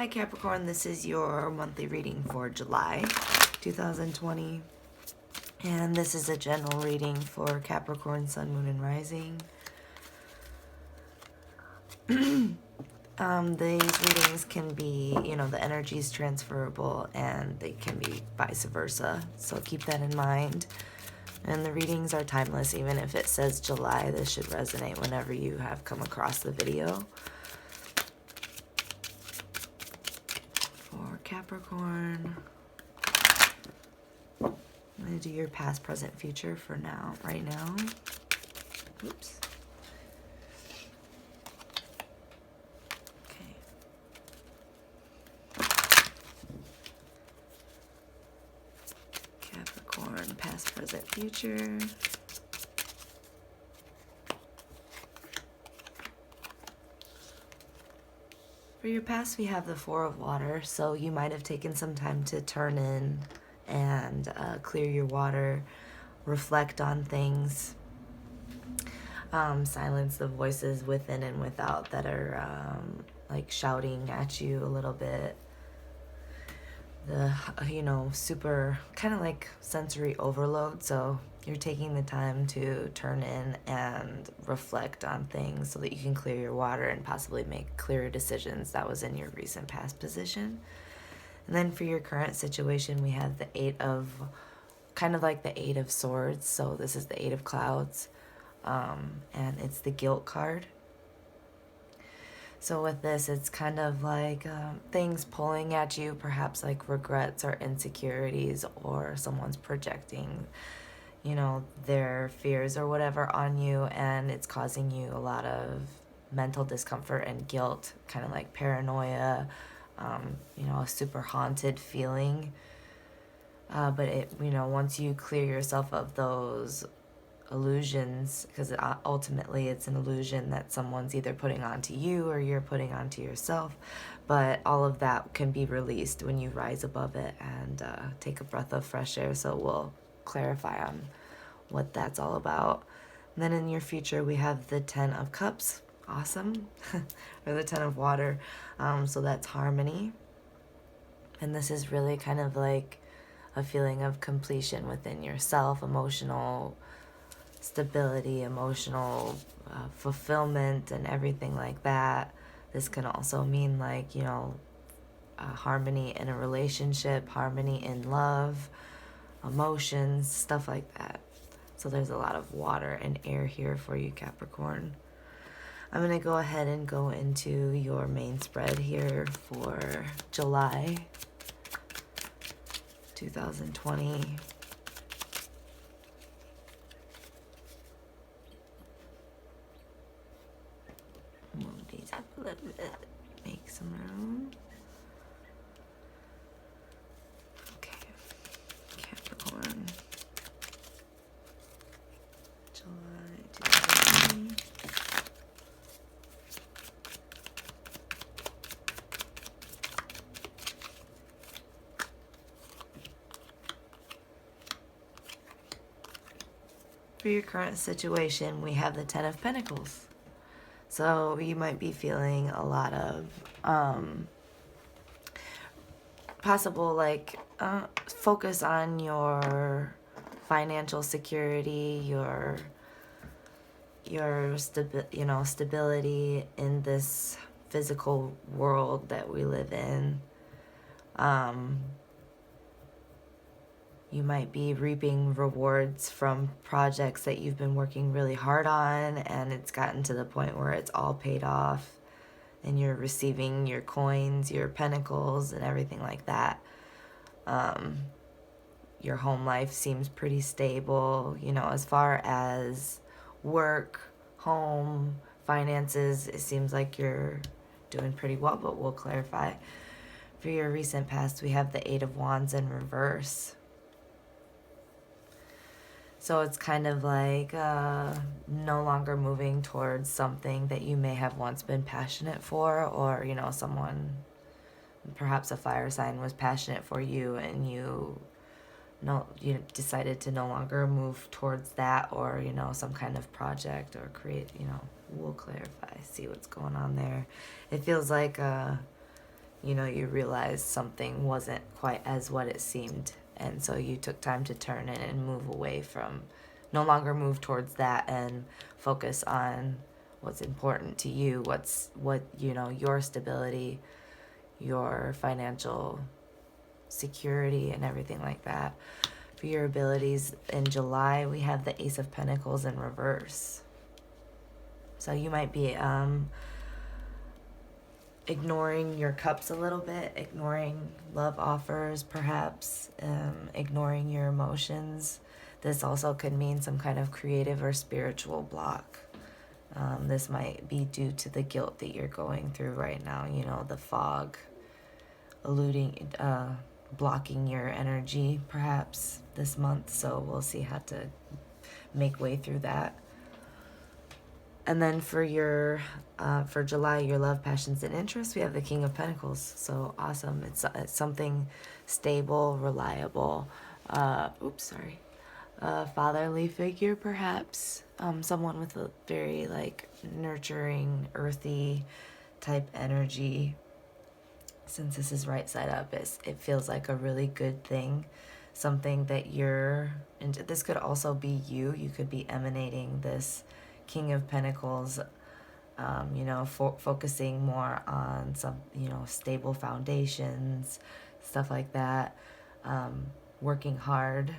Hi Capricorn, this is your monthly reading for July 2020. And this is a general reading for Capricorn, Sun, Moon, and Rising. These readings can be, the energy is transferable and they can be vice versa. So keep that in mind. And the readings are timeless. Even if it says July, this should resonate whenever you have come across the video. For Capricorn, I'm going to do your past, present, future for now, right now. Oops. Okay. Capricorn, past, present, future. For your past, we have the Four of Water, so you might have taken some time to turn in and clear your water, reflect on things, silence the voices within and without that are like shouting at you a little bit. The, super kind of like sensory overload, so you're taking the time to turn in and reflect on things so that you can clear your water and possibly make clearer decisions. That was in your recent past position. And then for your current situation, we have the kind of like the Eight of Swords. So this is the Eight of Clouds, and it's the Guilt card. So with this, it's kind of like things pulling at you, perhaps like regrets or insecurities, or someone's projecting, their fears or whatever on you, and it's causing you a lot of mental discomfort and guilt, kind of like paranoia, a super haunted feeling. But once you clear yourself of those illusions, because ultimately it's an illusion that someone's either putting onto you or you're putting onto yourself, but all of that can be released when you rise above it and take a breath of fresh air. So we'll clarify on what that's all about. And then in your future, we have the Ten of Cups. Awesome. Or the Ten of Water. So that's harmony. And this is really kind of like a feeling of completion within yourself, emotional stability, emotional fulfillment, and everything like that. This can also mean like, harmony in a relationship, harmony in love, emotions, stuff like that. So there's a lot of water and air here for you, Capricorn. I'm going to go ahead and go into your main spread here for July 2020. Move these up a little bit, make some room. Okay, Capricorn, July 2020. For your current situation, we have the Ten of Pentacles. So you might be feeling a lot of possible focus on your financial security, your stability in this physical world that we live in. You might be reaping rewards from projects that you've been working really hard on, and it's gotten to the point where it's all paid off and you're receiving your coins, your pentacles, and everything like that. Your home life seems pretty stable, as far as work, home, finances, it seems like you're doing pretty well, but we'll clarify. For your recent past, we have the Eight of Wands in reverse. So it's kind of like no longer moving towards something that you may have once been passionate for, or, someone, perhaps a fire sign, was passionate for you and you decided to no longer move towards that, or, some kind of project or create, we'll clarify, see what's going on there. It feels like you know, you realized something wasn't quite as what it seemed. And so you took time to turn it and move away from, no longer move towards that and focus on what's important to you, you know, your stability, your financial security and everything like that. For your abilities in July, we have the Ace of Pentacles in reverse. So you might be ignoring your cups a little bit, ignoring love offers, perhaps, ignoring your emotions. This also could mean some kind of creative or spiritual block. This might be due to the guilt that you're going through right now, you know, the fog, blocking your energy perhaps this month. So we'll see how to make way through that. And then for for July, your love, passions, and interests, we have the King of Pentacles. So awesome. It's something stable, reliable. Fatherly figure, perhaps. Someone with a very like nurturing, earthy type energy. Since this is right side up, it feels like a really good thing. Something that and this could also be you. You could be emanating this King of Pentacles, you know, focusing more on some, you know, stable foundations, stuff like that, working hard.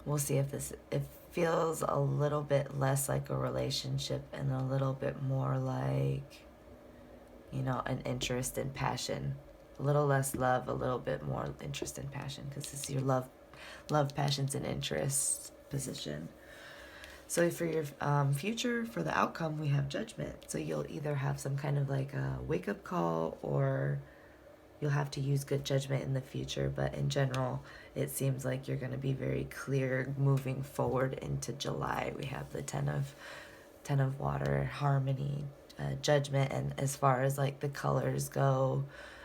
We'll see if it feels a little bit less like a relationship and a little bit more like, you know, an interest and passion. A little less love, a little bit more interest and passion, because this is your love, passions, and interests position. So for your future, for the outcome, we have Judgment. So you'll either have some kind of like a wake-up call, or you'll have to use good judgment in the future. But in general, it seems like you're going to be very clear moving forward into July. We have the Ten of Water, harmony, judgment, and as far as like the colors go,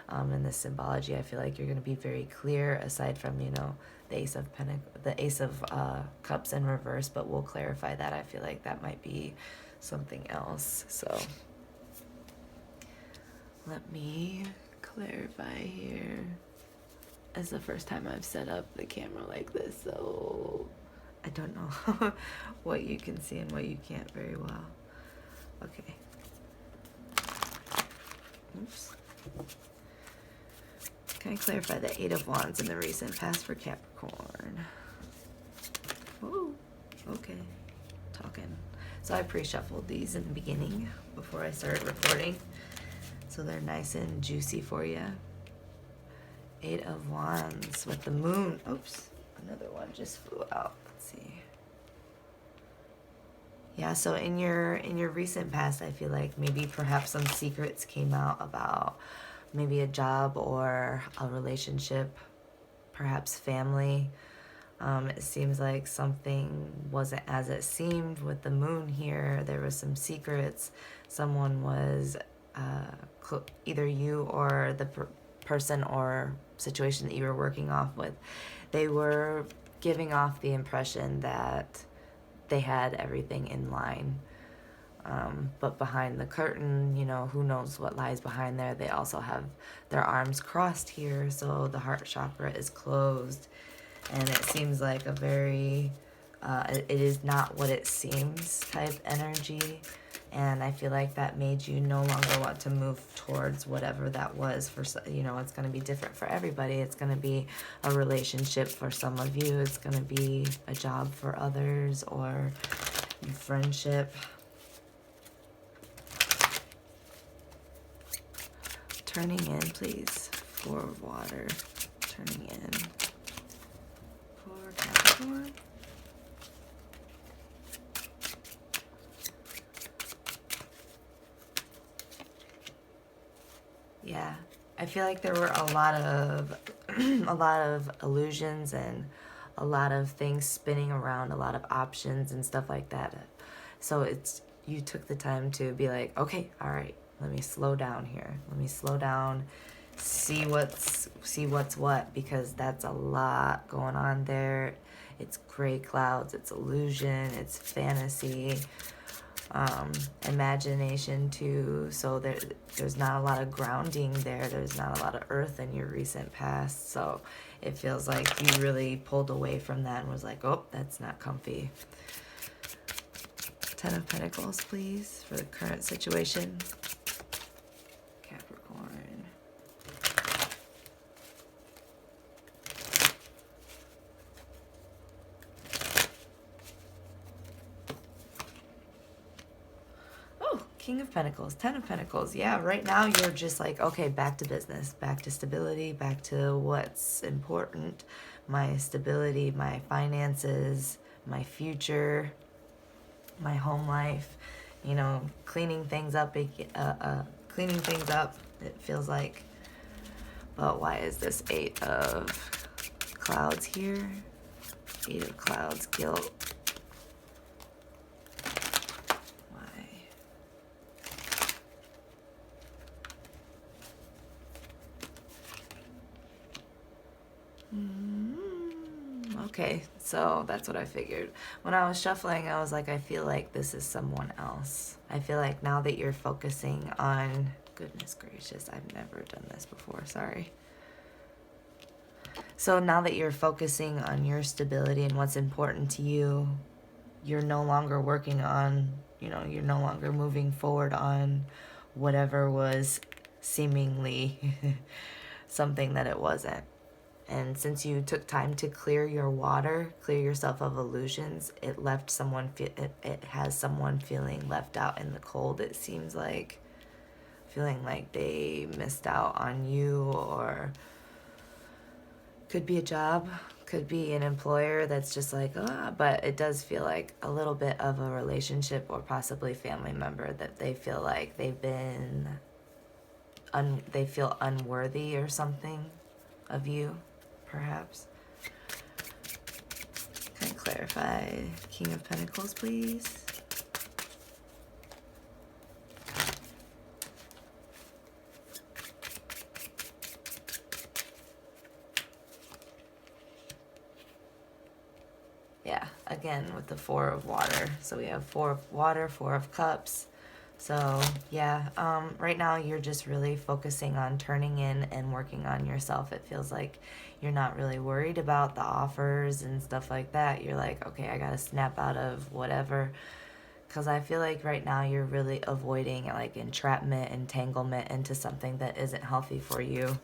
and the symbology, I feel like you're going to be very clear, aside from, you know, the Ace of Cups in reverse, but we'll clarify that. I feel like that might be something else. So let me clarify here. It's the first time I've set up the camera like this, so I don't know what you can see and what you can't very well. Okay. Oops. Can I clarify the Eight of Wands in the recent past for Capricorn? Oh, okay. Talking. So I pre-shuffled these in the beginning before I started recording, so they're nice and juicy for you. Eight of Wands with the Moon. Oops, another one just flew out. Let's see. Yeah, so in your recent past, I feel like maybe perhaps some secrets came out about maybe a job or a relationship, perhaps family. It seems like something wasn't as it seemed with the Moon here. There was some secrets. Someone was, either you or the person or situation that you were working off with, they were giving off the impression that they had everything in line. But behind the curtain, you know, who knows what lies behind there. They also have their arms crossed here, so the heart chakra is closed. And it seems like a very, it is not what it seems type energy. And I feel like that made you no longer want to move towards whatever that was. For, you know, it's going to be different for everybody. It's going to be a relationship for some of you. It's going to be a job for others, or friendship. Turning in, please. Four of Water. Turning in for Capricorn. Yeah, I feel like there were a lot of illusions and a lot of things spinning around, a lot of options and stuff like that. So you took the time to be like, okay, all right, let me slow down here. Let me slow down, see what's what, because that's a lot going on there. It's gray clouds, it's illusion, it's fantasy. imagination too. So there's not a lot of grounding there. There's not a lot of earth in your recent past. So it feels like you really pulled away from that and was like, oh, that's not comfy. 10 of Pentacles, please, for the current situation. Capricorn. Oh, King of Pentacles, 10 of Pentacles. Yeah, right now you're just like, okay, back to business, back to stability, back to what's important. My stability, my finances, my future, my home life, you know, cleaning things up, cleaning things up, it feels like. But why is this 8 of Clouds here? 8 of Clouds, guilt. Why? Okay, so that's what I figured. When I was shuffling, I was like, I feel like this is someone else. I feel like now that you're focusing on, goodness gracious, I've never done this before, sorry. So now that you're focusing on your stability and what's important to you, you're no longer working on, you know, you're no longer moving forward on whatever was seemingly something that it wasn't. And since you took time to clear your water, clear yourself of illusions, it left someone, it has someone feeling left out in the cold, it seems like. Feeling like they missed out on you, or could be a job, could be an employer that's just like, but it does feel like a little bit of a relationship or possibly family member that they feel like they've been, they feel unworthy or something of you. Perhaps. Can I clarify King of Pentacles, please? Yeah, again with the 4 of water. So we have 4 of water, 4 of cups. So yeah, right now you're just really focusing on turning in and working on yourself. It feels like you're not really worried about the offers and stuff like that. You're like, okay, I gotta snap out of whatever. Because I feel like right now you're really avoiding like entrapment, entanglement into something that isn't healthy for you.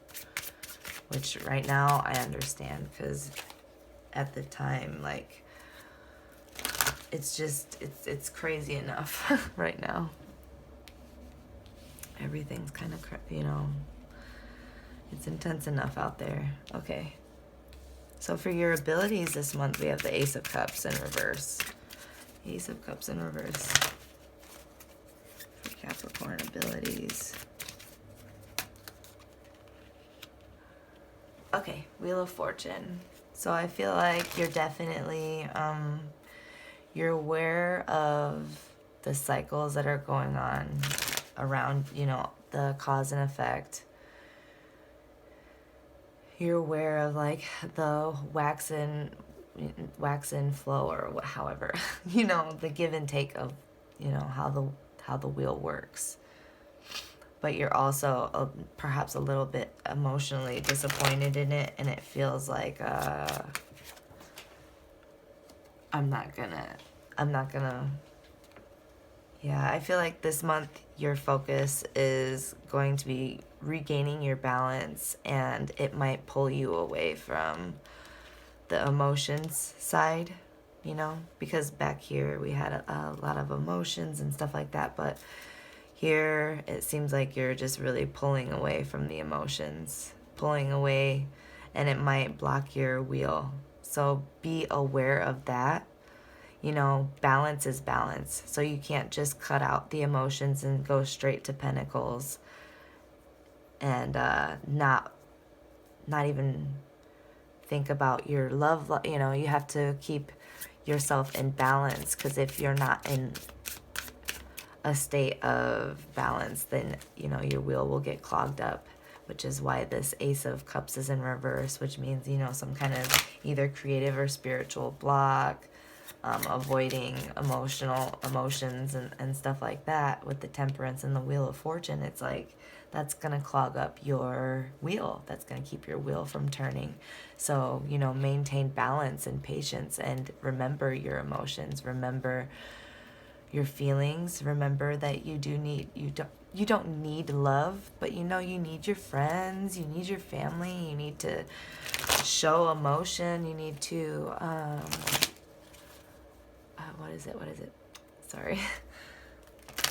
Which right now I understand, because at the time, like, it's just, it's crazy enough right now. Everything's kind of, you know, it's intense enough out there. Okay. So for your abilities this month, we have the Ace of Cups in reverse. Ace of Cups in reverse. For Capricorn abilities. Okay, Wheel of Fortune. So I feel like you're definitely, you're aware of the cycles that are going on around, you know, the cause and effect. You're aware of like the wax and flow, or however, you know, the give and take of, you know, how the wheel works. But you're also perhaps a little bit emotionally disappointed in it, and it feels like I'm not gonna. Yeah, I feel like this month your focus is going to be regaining your balance, and it might pull you away from the emotions side, you know, because back here we had a lot of emotions and stuff like that, but here it seems like you're just really pulling away from the emotions, pulling away, and it might block your wheel. So be aware of that. You know, balance is balance. So you can't just cut out the emotions and go straight to Pentacles and not even think about your love. You know, you have to keep yourself in balance, because if you're not in a state of balance, then, you know, your wheel will get clogged up, which is why this Ace of Cups is in reverse, which means, you know, some kind of either creative or spiritual block, avoiding emotions and stuff like that with the Temperance and the Wheel of Fortune. It's like that's going to clog up your wheel. That's going to keep your wheel from turning. So, you know, maintain balance and patience and remember your emotions. Remember your feelings. Remember that you don't need love, but you know you need your friends, you need your family, you need to show emotion, you need to what is it? Sorry.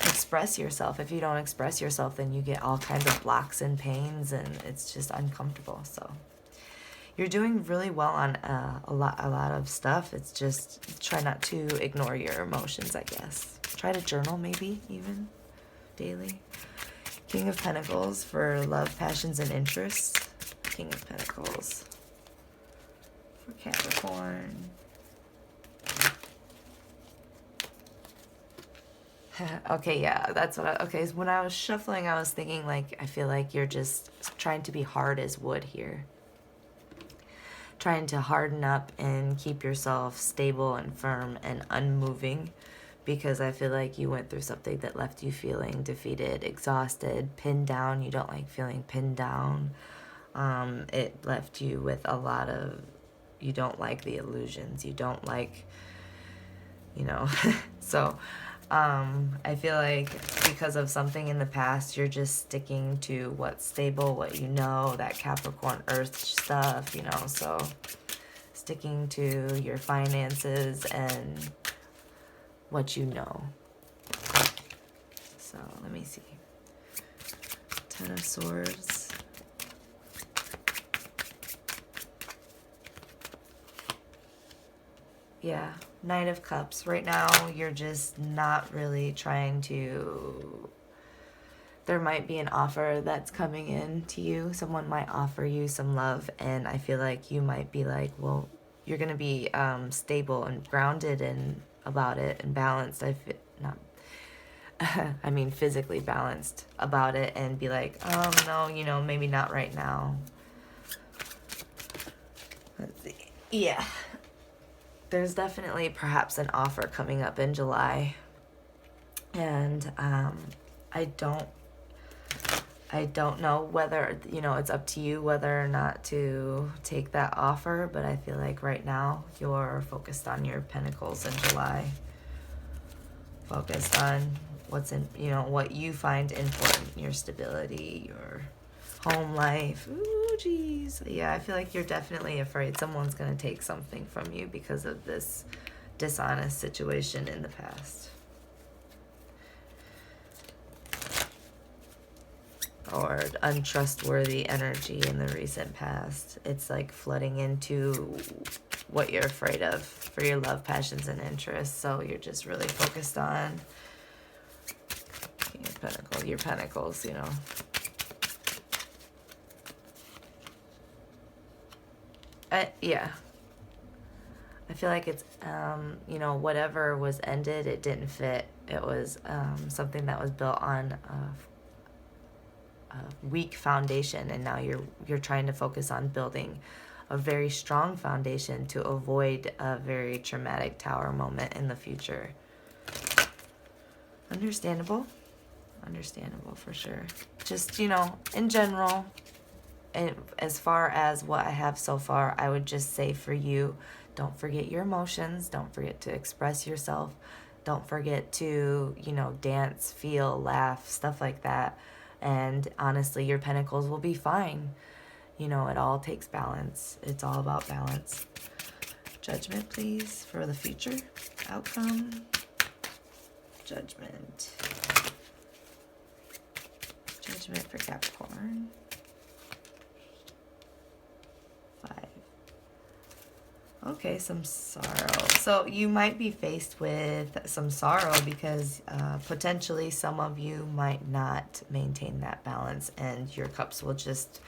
Express yourself. If you don't express yourself, then you get all kinds of blocks and pains, and it's just uncomfortable. So you're doing really well on a lot of stuff. It's just try not to ignore your emotions, I guess. Try to journal, maybe even daily. King of Pentacles for love, passions, and interests. King of Pentacles for Capricorn. Okay, yeah, that's what okay, when I was shuffling, I was thinking, like, I feel like you're just trying to be hard as wood here. Trying to harden up and keep yourself stable and firm and unmoving, because I feel like you went through something that left you feeling defeated, exhausted, pinned down. You don't like feeling pinned down. It left you with a lot of, you don't like the illusions. You don't like, you know, so... I feel like because of something in the past, you're just sticking to what's stable, what you know, that Capricorn Earth stuff, you know, so sticking to your finances and what you know. So let me see. Ten of Swords. Yeah, Knight of Cups. Right now, you're just not really trying to... There might be an offer that's coming in to you. Someone might offer you some love, and I feel like you might be like, well, you're going to be stable and grounded and about it and balanced. I mean physically balanced about it, and be like, no, you know, maybe not right now. Let's see. Yeah. There's definitely perhaps an offer coming up in July, and I don't know whether, you know, it's up to you whether or not to take that offer, but I feel like right now you're focused on your Pentacles in July, focused on what's in, you know, what you find important, your stability, your home life. Ooh, geez. Yeah, I feel like you're definitely afraid someone's going to take something from you because of this dishonest situation in the past. Or untrustworthy energy in the recent past. It's like flooding into what you're afraid of for your love, passions, and interests. So you're just really focused on your pentacles, you know. Yeah. I feel like it's, you know, whatever was ended, it didn't fit. It was something that was built on a weak foundation, and now you're trying to focus on building a very strong foundation to avoid a very traumatic tower moment in the future. Understandable. Understandable for sure. Just, you know, in general, and as far as what I have so far, I would just say for you, don't forget your emotions. Don't forget to express yourself. Don't forget to, you know, dance, feel, laugh, stuff like that. And honestly, your pentacles will be fine. You know, it all takes balance. It's all about balance. Judgment, please, for the future outcome. Judgment. Judgment for Capricorn. 5. Okay, some sorrow. So you might be faced with some sorrow because potentially some of you might not maintain that balance, and your cups will just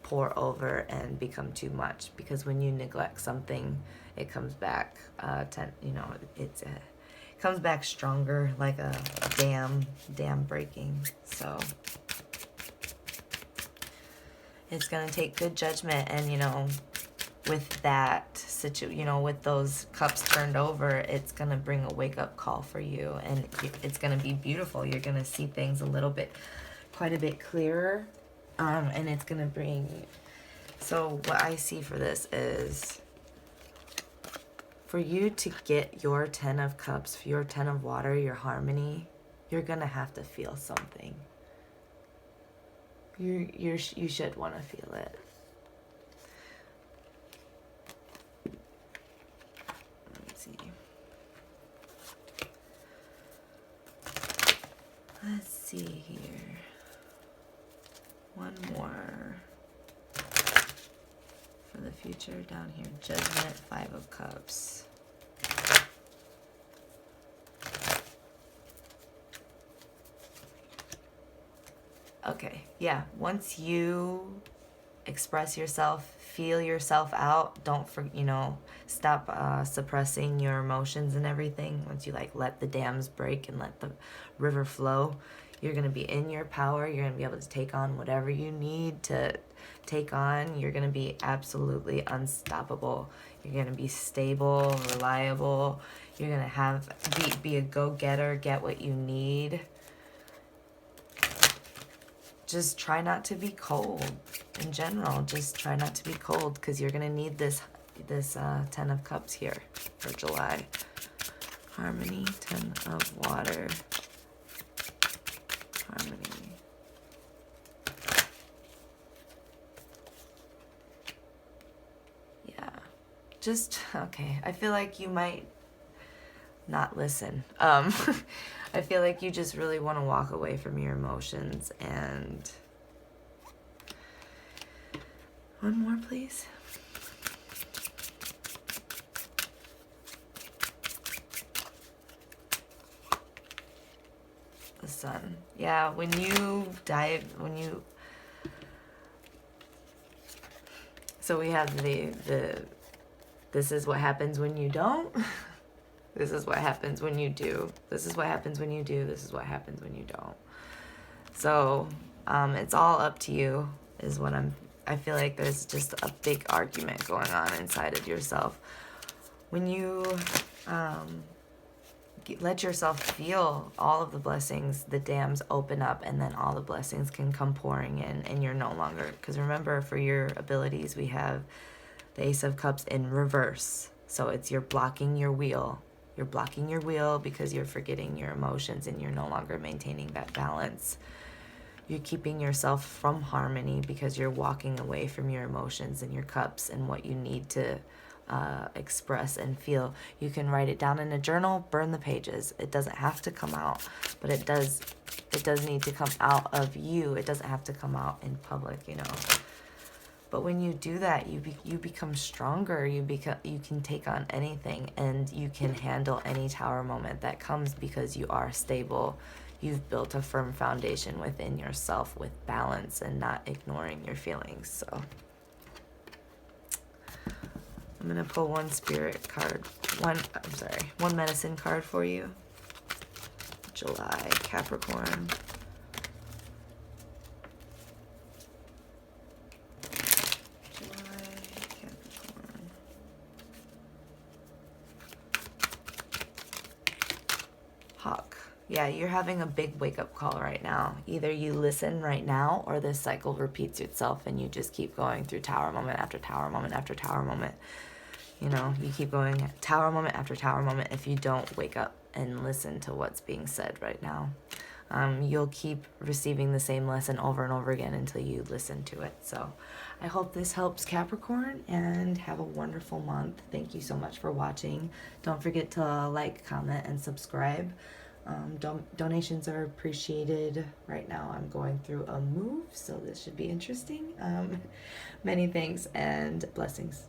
pour over and become too much, because when you neglect something, it comes back you know, it comes back stronger, like a dam breaking. So it's going to take good judgment, and, you know, with that with those cups turned over, it's going to bring a wake-up call for you, and it's going to be beautiful. You're going to see things quite a bit clearer, and it's going to bring... So what I see for this is, for you to get your 10 of cups, your 10 of water, your harmony, you're going to have to feel something. You should want to feel it. Let's see here. One more for the future down here. Judgment, 5 of Cups. Okay, yeah. Once you express yourself, feel yourself out, don't stop suppressing your emotions and everything. Once you let the dams break and let the river flow, you're going to be in your power. You're going to be able to take on whatever you need to take on. You're going to be absolutely unstoppable. You're going to be stable, reliable. You're going to be a go-getter, get what you need. Just try not to be cold in general. Just try not to be cold, because you're going to need this 10 of Cups here for July. Harmony, 10 of Water. Harmony. Yeah. Okay. I feel like you might not listen. I feel like you just really want to walk away from your emotions. And one more, please. The Sun. Yeah, so we have this is what happens when you don't. This is what happens when you do. This is what happens when you do. This is what happens when you don't. So it's all up to you, is what I feel like there's just a big argument going on inside of yourself. When you let yourself feel all of the blessings, the dams open up, and then all the blessings can come pouring in, and you're no longer... Because remember, for your abilities, we have the Ace of Cups in reverse. So you're blocking your wheel. You're blocking your wheel because you're forgetting your emotions, and you're no longer maintaining that balance. You're keeping yourself from harmony because you're walking away from your emotions and your cups and what you need to express and feel. You can write it down in a journal, burn the pages. It doesn't have to come out, but it does need to come out of you. It doesn't have to come out in public, But when you do that, you become stronger. You can take on anything, and you can handle any tower moment that comes because you are stable. You've built a firm foundation within yourself with balance and not ignoring your feelings. So I'm gonna pull one spirit card, one medicine card for you. July, Capricorn. Yeah, you're having a big wake-up call right now. Either you listen right now, or this cycle repeats itself and you just keep going through tower moment after tower moment after tower moment. You keep going tower moment after tower moment if you don't wake up and listen to what's being said right now. You'll keep receiving the same lesson over and over again until you listen to it. So I hope this helps, Capricorn, and have a wonderful month. Thank you so much for watching. Don't forget to like, comment, and subscribe. Donations are appreciated. Right now I'm going through a move, so this should be interesting. Many thanks and blessings.